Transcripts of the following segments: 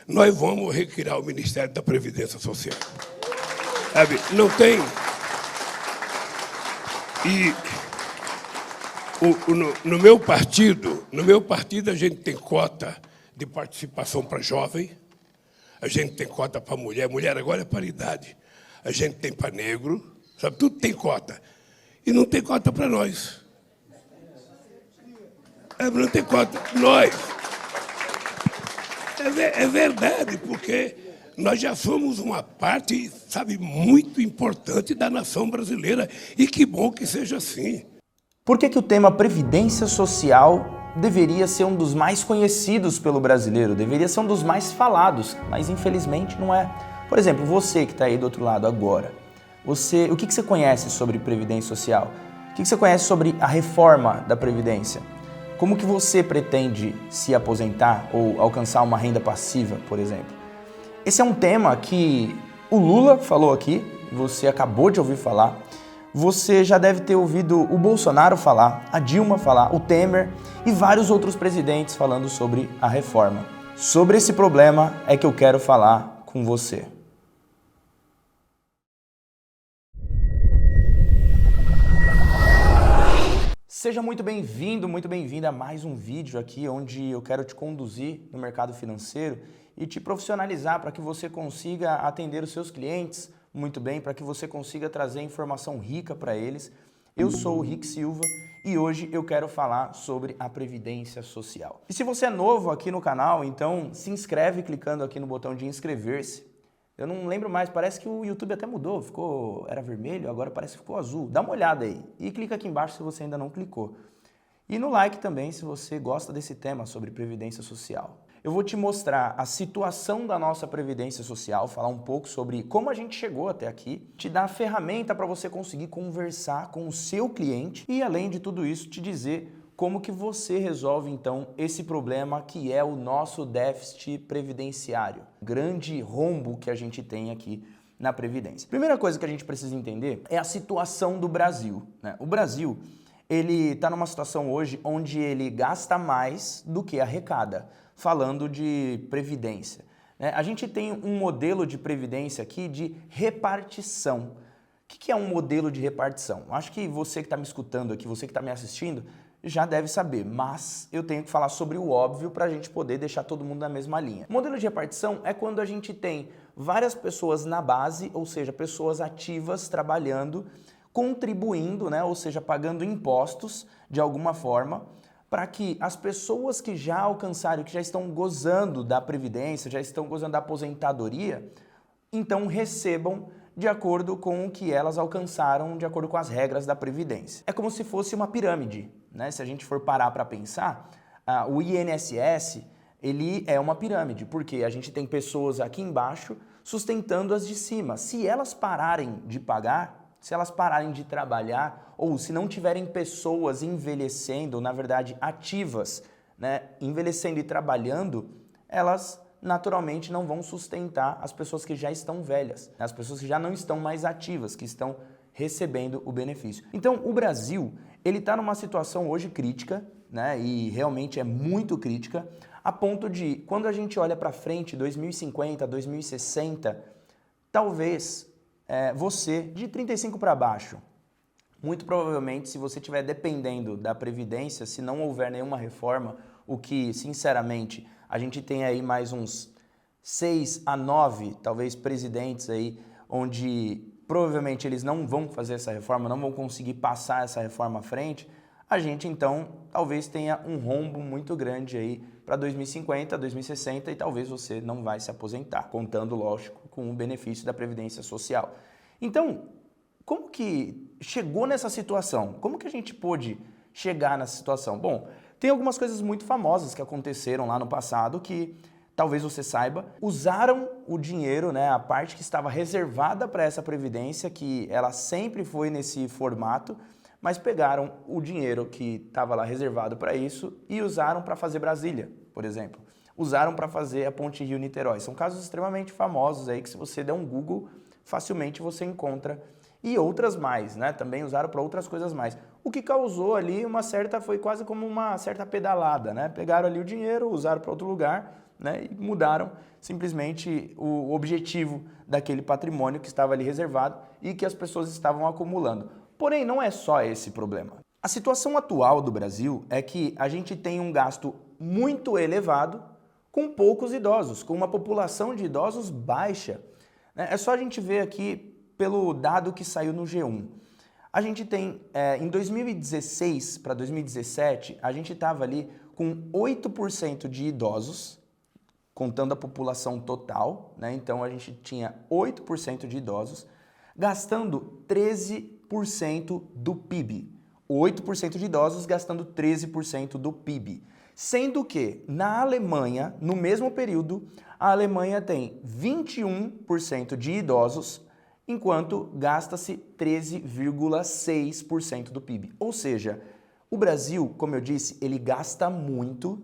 nós vamos recriar o Ministério da Previdência Social. Sabe, não tem... E no meu partido a gente tem cota de participação para jovem, a gente tem cota para mulher, mulher agora é paridade, a gente tem para negro, sabe, tudo tem cota. E não tem cota para nós. Não tem cota. Nós. É verdade, porque nós já somos uma parte, sabe, muito importante da nação brasileira. E que bom que seja assim. Por que o tema Previdência Social deveria ser um dos mais conhecidos pelo brasileiro? Deveria ser um dos mais falados, mas infelizmente não é. Por exemplo, você que está aí do outro lado agora, o que você conhece sobre Previdência Social? O que você conhece sobre a reforma da Previdência? Como que você pretende se aposentar ou alcançar uma renda passiva, por exemplo? Esse é um tema que o Lula falou aqui, você acabou de ouvir falar, você já deve ter ouvido o Bolsonaro falar, a Dilma falar, o Temer e vários outros presidentes falando sobre a reforma. Sobre esse problema é que eu quero falar com você. Seja muito bem-vindo, muito bem-vinda a mais um vídeo aqui onde eu quero te conduzir no mercado financeiro e te profissionalizar para que você consiga atender os seus clientes muito bem, para que você consiga trazer informação rica para eles. Eu sou o Rick Silva e hoje eu quero falar sobre a Previdência Social. E se você é novo aqui no canal, então se inscreve clicando aqui no botão de inscrever-se. Eu não lembro mais, parece que o YouTube até mudou, era vermelho, agora parece que ficou azul. Dá uma olhada aí e clica aqui embaixo se você ainda não clicou. E no like também se você gosta desse tema sobre Previdência Social. Eu vou te mostrar a situação da nossa Previdência Social, falar um pouco sobre como a gente chegou até aqui, te dar a ferramenta para você conseguir conversar com o seu cliente e, além de tudo isso, te dizer como que você resolve, então, esse problema que é o nosso déficit previdenciário. Grande rombo que a gente tem aqui na Previdência. Primeira coisa que a gente precisa entender é a situação do Brasil, né? O Brasil, ele está numa situação hoje onde ele gasta mais do que arrecada, falando de previdência, né? A gente tem um modelo de previdência aqui de repartição. O que é um modelo de repartição? Acho que você que está me escutando aqui, você que está me assistindo, já deve saber, mas eu tenho que falar sobre o óbvio para a gente poder deixar todo mundo na mesma linha. O modelo de repartição é quando a gente tem várias pessoas na base, ou seja, pessoas ativas trabalhando, contribuindo, né, ou seja, pagando impostos de alguma forma, para que as pessoas que já alcançaram, que já estão gozando da Previdência, já estão gozando da aposentadoria, então recebam de acordo com o que elas alcançaram, de acordo com as regras da Previdência. É como se fosse uma pirâmide, né? Se a gente for parar para pensar, o INSS, ele é uma pirâmide, porque a gente tem pessoas aqui embaixo sustentando as de cima. Se elas pararem de pagar, se elas pararem de trabalhar, ou se não tiverem pessoas envelhecendo, na verdade ativas, né, envelhecendo e trabalhando, elas naturalmente não vão sustentar as pessoas que já estão velhas, as pessoas que já não estão mais ativas, que estão recebendo o benefício. Então, o Brasil, ele está numa situação hoje crítica, né, e realmente é muito crítica, a ponto de, quando a gente olha para frente, 2050, 2060, talvez você, de 35 para baixo, muito provavelmente, se você estiver dependendo da Previdência, se não houver nenhuma reforma, o que, sinceramente, a gente tem aí mais uns 6 a 9, talvez, presidentes aí, onde provavelmente eles não vão fazer essa reforma, não vão conseguir passar essa reforma à frente, a gente, então, talvez tenha um rombo muito grande aí para 2050, 2060 e talvez você não vai se aposentar, contando, lógico, com o benefício da Previdência Social. Então, como que chegou nessa situação? Como que a gente pôde chegar nessa situação? Bom, tem algumas coisas muito famosas que aconteceram lá no passado que talvez você saiba. Usaram o dinheiro, né, a parte que estava reservada para essa previdência, que ela sempre foi nesse formato, mas pegaram o dinheiro que estava lá reservado para isso e usaram para fazer Brasília, por exemplo. Usaram para fazer a Ponte Rio-Niterói. São casos extremamente famosos aí que se você der um Google, facilmente você encontra. E outras mais, né? Também usaram para outras coisas mais. O que causou ali foi quase como uma certa pedalada, né? Pegaram ali o dinheiro, usaram para outro lugar, né, e mudaram simplesmente o objetivo daquele patrimônio que estava ali reservado e que as pessoas estavam acumulando. Porém, não é só esse problema. A situação atual do Brasil é que a gente tem um gasto muito elevado com poucos idosos, com uma população de idosos baixa. É só a gente ver aqui pelo dado que saiu no G1. A gente tem, em 2016 para 2017, a gente estava ali com 8% de idosos, contando a população total, né? Então a gente tinha 8% de idosos, gastando 13% do PIB. 8% de idosos gastando 13% do PIB. Sendo que, na Alemanha, no mesmo período, a Alemanha tem 21% de idosos, enquanto gasta-se 13,6% do PIB. Ou seja, o Brasil, como eu disse, ele gasta muito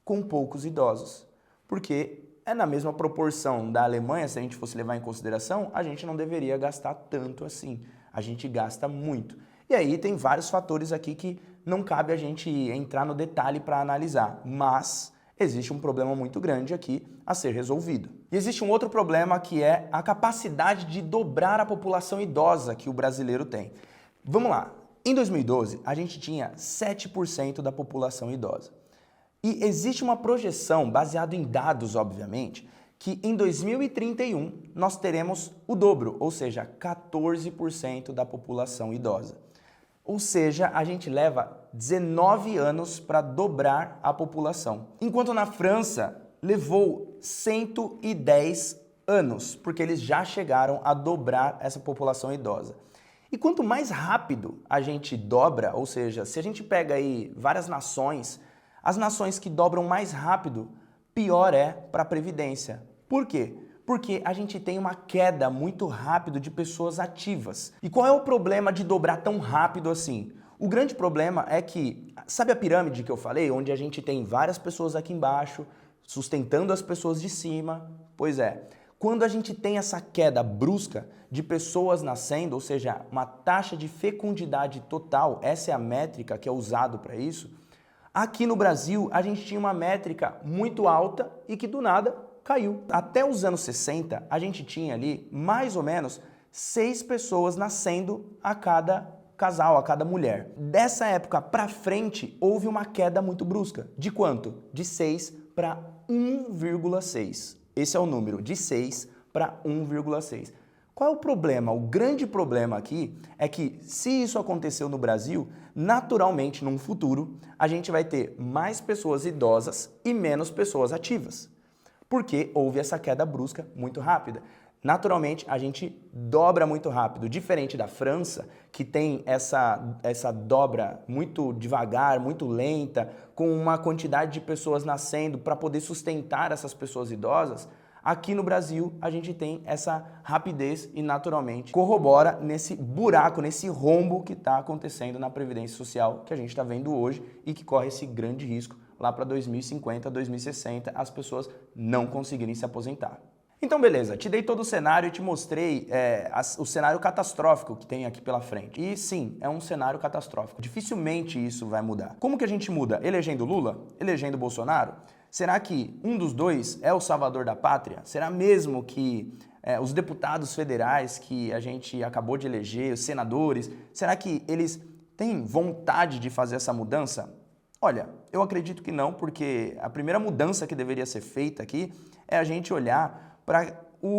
com poucos idosos. Porque é na mesma proporção da Alemanha, se a gente fosse levar em consideração, a gente não deveria gastar tanto assim. A gente gasta muito. E aí tem vários fatores aqui que não cabe a gente entrar no detalhe para analisar, mas existe um problema muito grande aqui a ser resolvido. E existe um outro problema que é a capacidade de dobrar a população idosa que o brasileiro tem. Vamos lá, em 2012 a gente tinha 7% da população idosa. E existe uma projeção, baseada em dados, obviamente, que em 2031 nós teremos o dobro, ou seja, 14% da população idosa. Ou seja, a gente leva 19 anos para dobrar a população. Enquanto na França levou 110 anos, porque eles já chegaram a dobrar essa população idosa. E quanto mais rápido a gente dobra, ou seja, se a gente pega aí várias nações, as nações que dobram mais rápido, pior é para a Previdência. Por quê? Porque a gente tem uma queda muito rápida de pessoas ativas. E qual é o problema de dobrar tão rápido assim? O grande problema é que, sabe a pirâmide que eu falei, onde a gente tem várias pessoas aqui embaixo, sustentando as pessoas de cima? Pois é, quando a gente tem essa queda brusca de pessoas nascendo, ou seja, uma taxa de fecundidade total, essa é a métrica que é usado para isso, aqui no Brasil a gente tinha uma métrica muito alta e que do nada caiu. Até os anos 60, a gente tinha ali mais ou menos 6 pessoas nascendo a cada casal, a cada mulher. Dessa época para frente, houve uma queda muito brusca. De quanto? De 6 para 1,6. Esse é o número, de 6 para 1,6. Qual é o problema? O grande problema aqui é que, se isso aconteceu no Brasil, naturalmente, num futuro, a gente vai ter mais pessoas idosas e menos pessoas ativas. Porque houve essa queda brusca muito rápida. Naturalmente, a gente dobra muito rápido, diferente da França, que tem essa dobra muito devagar, muito lenta, com uma quantidade de pessoas nascendo para poder sustentar essas pessoas idosas. Aqui no Brasil, a gente tem essa rapidez e, naturalmente, corrobora nesse buraco, nesse rombo que está acontecendo na Previdência Social, que a gente está vendo hoje e que corre esse grande risco lá para 2050, 2060, as pessoas não conseguirem se aposentar. Então, beleza, te dei todo o cenário e te mostrei o cenário catastrófico que tem aqui pela frente. E sim, é um cenário catastrófico. Dificilmente isso vai mudar. Como que a gente muda? Elegendo Lula? Elegendo Bolsonaro? Será que um dos dois é o salvador da pátria? Será mesmo que os deputados federais que a gente acabou de eleger, os senadores, será que eles têm vontade de fazer essa mudança? Olha, eu acredito que não, porque a primeira mudança que deveria ser feita aqui é a gente olhar para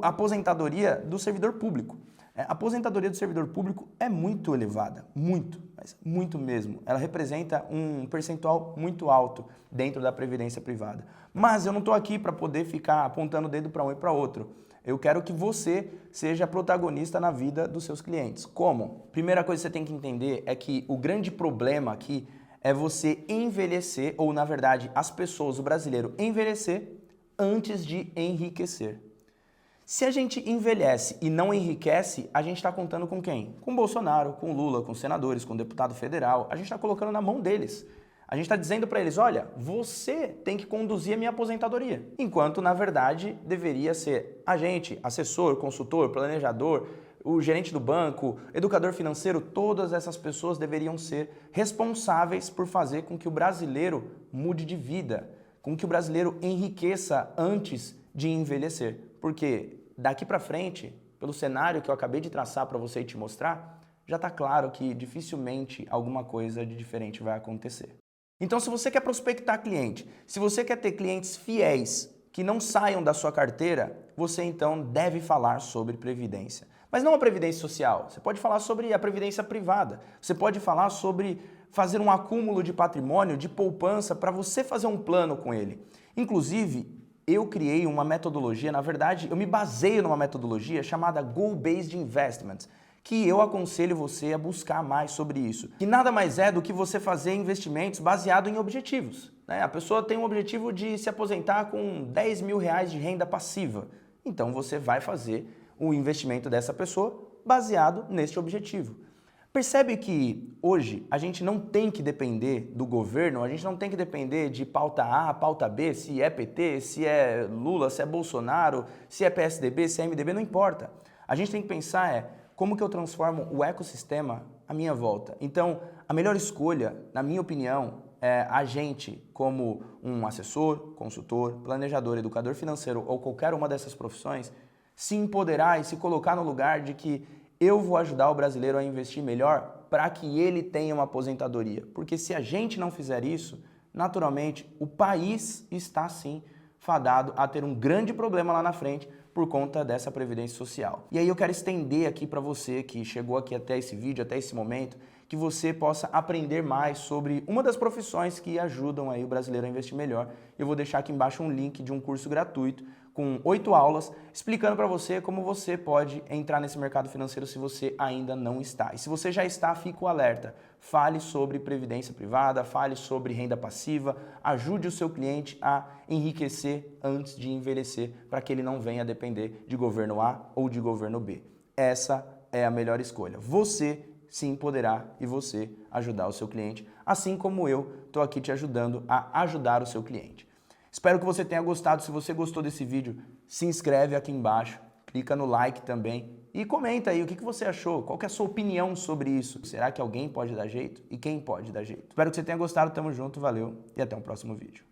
a aposentadoria do servidor público. A aposentadoria do servidor público é muito elevada, muito, mas muito mesmo. Ela representa um percentual muito alto dentro da previdência privada. Mas eu não estou aqui para poder ficar apontando o dedo para um e para outro. Eu quero que você seja protagonista na vida dos seus clientes. Como? Primeira coisa que você tem que entender é que o grande problema aqui é você envelhecer, ou na verdade as pessoas, o brasileiro, envelhecer antes de enriquecer. Se a gente envelhece e não enriquece, a gente está contando com quem? Com Bolsonaro, com Lula, com senadores, com deputado federal. A gente está colocando na mão deles. A gente está dizendo para eles, olha, você tem que conduzir a minha aposentadoria. Enquanto, na verdade, deveria ser agente, assessor, consultor, planejador, o gerente do banco, educador financeiro, todas essas pessoas deveriam ser responsáveis por fazer com que o brasileiro mude de vida, com que o brasileiro enriqueça antes de envelhecer. Porque daqui para frente, pelo cenário que eu acabei de traçar para você e te mostrar, já está claro que dificilmente alguma coisa de diferente vai acontecer. Então, se você quer prospectar cliente, se você quer ter clientes fiéis que não saiam da sua carteira, você então deve falar sobre previdência. Mas não a previdência social, você pode falar sobre a previdência privada, você pode falar sobre fazer um acúmulo de patrimônio, de poupança, para você fazer um plano com ele. Inclusive, eu criei uma metodologia, na verdade, eu me baseio numa metodologia chamada Goal-Based Investments, que eu aconselho você a buscar mais sobre isso. Que nada mais é do que você fazer investimentos baseado em objetivos, né? A pessoa tem um objetivo de se aposentar com 10 mil reais de renda passiva. Então você vai fazer o investimento dessa pessoa baseado neste objetivo. Percebe que hoje a gente não tem que depender do governo, a gente não tem que depender de pauta A, pauta B, se é PT, se é Lula, se é Bolsonaro, se é PSDB, se é MDB, não importa. A gente tem que pensar como que eu transformo o ecossistema à minha volta. Então, a melhor escolha, na minha opinião, é a gente, como um assessor, consultor, planejador, educador financeiro ou qualquer uma dessas profissões, se empoderar e se colocar no lugar de que eu vou ajudar o brasileiro a investir melhor para que ele tenha uma aposentadoria. Porque se a gente não fizer isso, naturalmente, o país está sim fadado a ter um grande problema lá na frente por conta dessa previdência social. E aí eu quero estender aqui para você que chegou aqui até esse vídeo, até esse momento, que você possa aprender mais sobre uma das profissões que ajudam aí o brasileiro a investir melhor. Eu vou deixar aqui embaixo um link de um curso gratuito com 8 aulas explicando para você como você pode entrar nesse mercado financeiro se você ainda não está. E se você já está, fica o alerta. Fale sobre previdência privada, fale sobre renda passiva, ajude o seu cliente a enriquecer antes de envelhecer para que ele não venha depender de governo A ou de governo B. Essa é a melhor escolha. Você se empoderar e você ajudar o seu cliente, assim como eu estou aqui te ajudando a ajudar o seu cliente. Espero que você tenha gostado. Se você gostou desse vídeo, se inscreve aqui embaixo, clica no like também e comenta aí o que você achou, qual que é a sua opinião sobre isso. Será que alguém pode dar jeito? E quem pode dar jeito? Espero que você tenha gostado, tamo junto, valeu e até o próximo vídeo.